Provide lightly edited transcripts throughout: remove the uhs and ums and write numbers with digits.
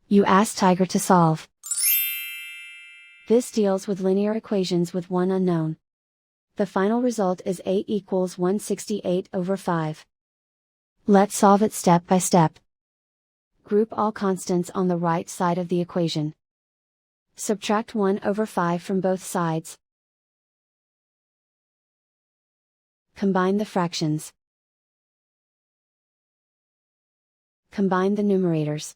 You ask Tiger to solve. This deals with linear equations with one unknown. The final result is 8 equals 168/5. Let's solve it step by step. Group all constants on the right side of the equation. Subtract 1/5 from both sides. Combine the fractions. Combine the numerators.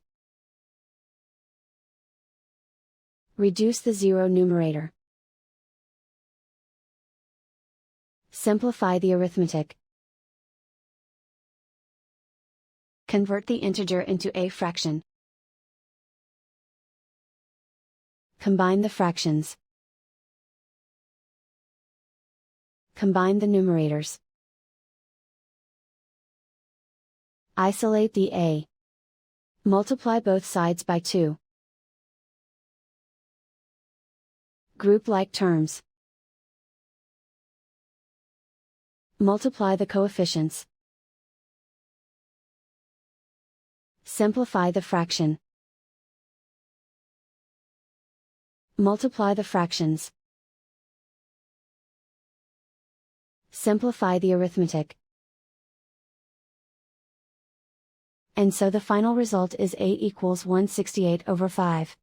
Reduce the zero numerator. Simplify the arithmetic. Convert the integer into a fraction. Combine the fractions. Combine the numerators. Isolate the a. Multiply both sides by 2. Group like terms. Multiply the coefficients. Simplify the fraction. Multiply the fractions. Simplify the arithmetic. And so the final result is 8 equals 168/5.